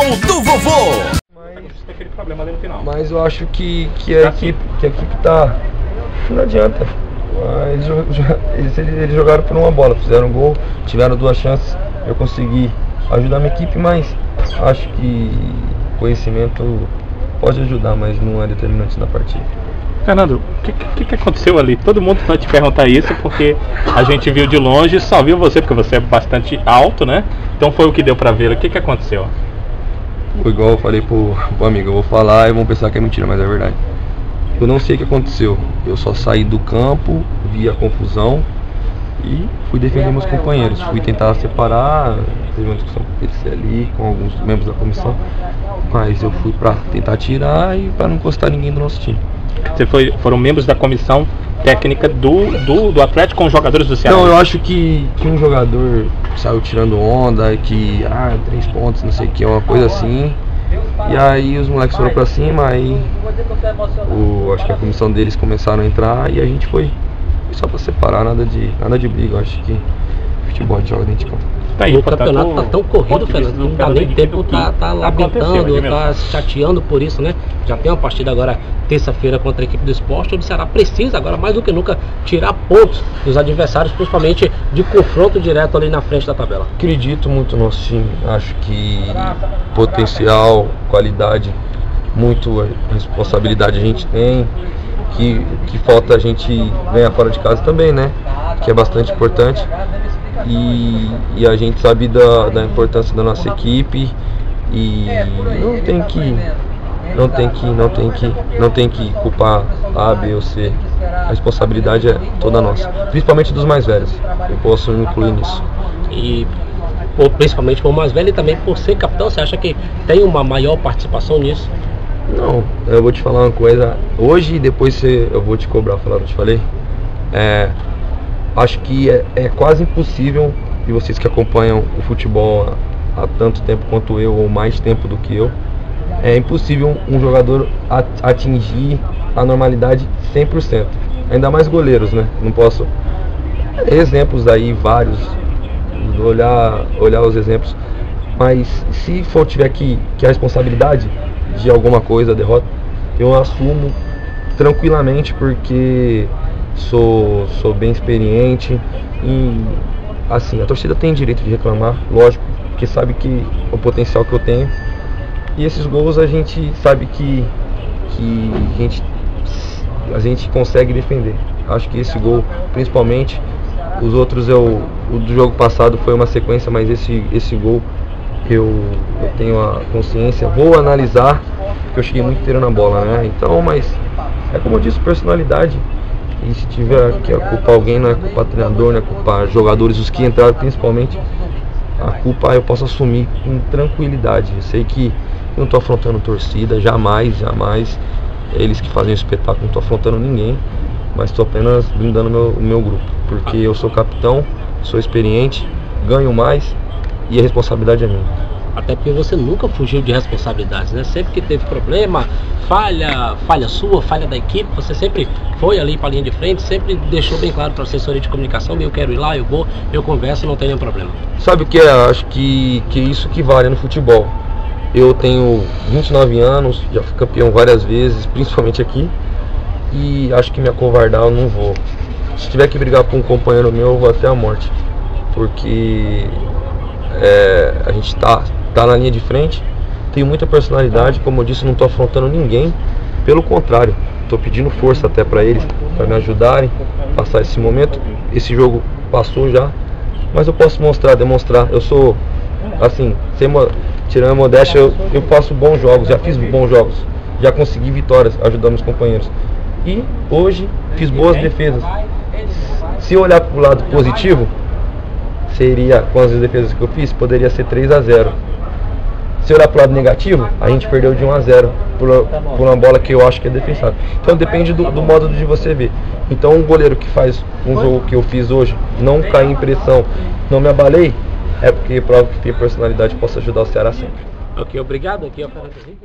Show do Vovô. Mas eu acho que a equipe tá... Não adianta. Eles jogaram por uma bola, fizeram um gol, tiveram 2 chances. Eu consegui ajudar a minha equipe, mas acho que conhecimento pode ajudar, mas não é determinante na partida. Fernando, o que aconteceu ali? Todo mundo vai te perguntar isso porque a gente viu de longe, só viu você porque você é bastante alto, né? Então foi o que deu pra ver. O que aconteceu? Foi igual eu falei pro amigo, eu vou falar e vão pensar que é mentira, mas é verdade. Eu não sei o que aconteceu, eu só saí do campo, vi a confusão e fui defender meus companheiros. Fui tentar separar, teve uma discussão com o PC ali, com alguns membros da comissão, mas eu fui pra tentar tirar e pra não encostar ninguém do nosso time. Foram membros da comissão técnica do Atlético com os jogadores do Ceará? Não, eu acho que um jogador saiu tirando onda, que 3 pontos, não sei o que, uma coisa assim. E aí os moleques foram pra cima, aí acho que a comissão deles começaram a entrar e a gente foi só pra separar, nada de briga. Eu acho que futebol a gente joga dentro de campo. O campeonato tá tão corrido, Fernando, que não dá nem tempo, tá lamentando, tá se chateando por isso, né? Já tem uma partida agora terça-feira contra a equipe do Sport. O Ceará precisa agora mais do que nunca tirar pontos dos adversários, principalmente de confronto direto ali na frente da tabela. Acredito muito no nosso time, acho que potencial, qualidade, muito responsabilidade a gente tem. Que falta a gente ganhar fora de casa também, né? Que é bastante importante. E a gente sabe da importância da nossa equipe e não tem que culpar A, B ou C. A responsabilidade é toda nossa, principalmente dos mais velhos. Eu posso me incluir nisso. E principalmente por mais velho e também por ser capitão, você acha que tem uma maior participação nisso? Não, eu vou te falar uma coisa. Hoje e depois eu vou te cobrar, falar, eu te falei. Acho que é quase impossível, e vocês que acompanham o futebol há tanto tempo quanto eu, ou mais tempo do que eu, é impossível um jogador atingir a normalidade 100%. Ainda mais goleiros, né? Não posso... Exemplos aí, vários, olhar os exemplos, mas se tiver que a responsabilidade de alguma coisa, derrota, eu assumo tranquilamente, porque sou bem experiente e assim, a torcida tem direito de reclamar, lógico, porque sabe que o potencial que eu tenho, e esses gols a gente sabe que a gente consegue defender. Acho que esse gol, principalmente, os outros o do jogo passado foi uma sequência, mas esse gol eu tenho a consciência, vou analisar, porque eu cheguei muito inteiro na bola, né? Então, mas é como eu disse, personalidade. E se tiver que culpar alguém, não é culpar treinador, não é culpar jogadores, os que entraram principalmente. A culpa eu posso assumir com tranquilidade. Eu sei que eu não estou afrontando torcida, jamais. Eles que fazem o espetáculo, não estou afrontando ninguém, mas estou apenas blindando o meu grupo. Porque eu sou capitão, sou experiente, ganho mais e a responsabilidade é minha. Até porque você nunca fugiu de responsabilidades, né? Sempre que teve problema, falha sua, falha da equipe, você sempre foi ali para a linha de frente, sempre deixou bem claro para a assessoria de comunicação: eu quero ir lá, eu vou, eu converso, não tem nenhum problema. Sabe o que é? Acho que isso que vale no futebol. Eu tenho 29 anos, já fui campeão várias vezes, principalmente aqui, e acho que me acovardar eu não vou. Se tiver que brigar com um companheiro meu, eu vou até a morte, porque a gente tá na linha de frente, tenho muita personalidade, como eu disse, não estou afrontando ninguém, pelo contrário, estou pedindo força até para eles, para me ajudarem a passar esse momento. Esse jogo passou já, mas eu posso demonstrar, eu sou, assim, tirando a modéstia, eu faço bons jogos, já fiz bons jogos, já consegui vitórias, ajudando os companheiros, e hoje fiz boas defesas. Se eu olhar para o lado positivo, seria, com as defesas que eu fiz, poderia ser 3-0. Se olhar para o lado negativo, a gente perdeu de 1-0 por uma bola que eu acho que é defensável. Então depende do modo de você ver. Então um goleiro que faz um jogo que eu fiz hoje, não cair em pressão, não me abalei, é porque prova que tem personalidade, posso ajudar o Ceará sempre. Ok, obrigado. Aqui é o Fernando Henrique.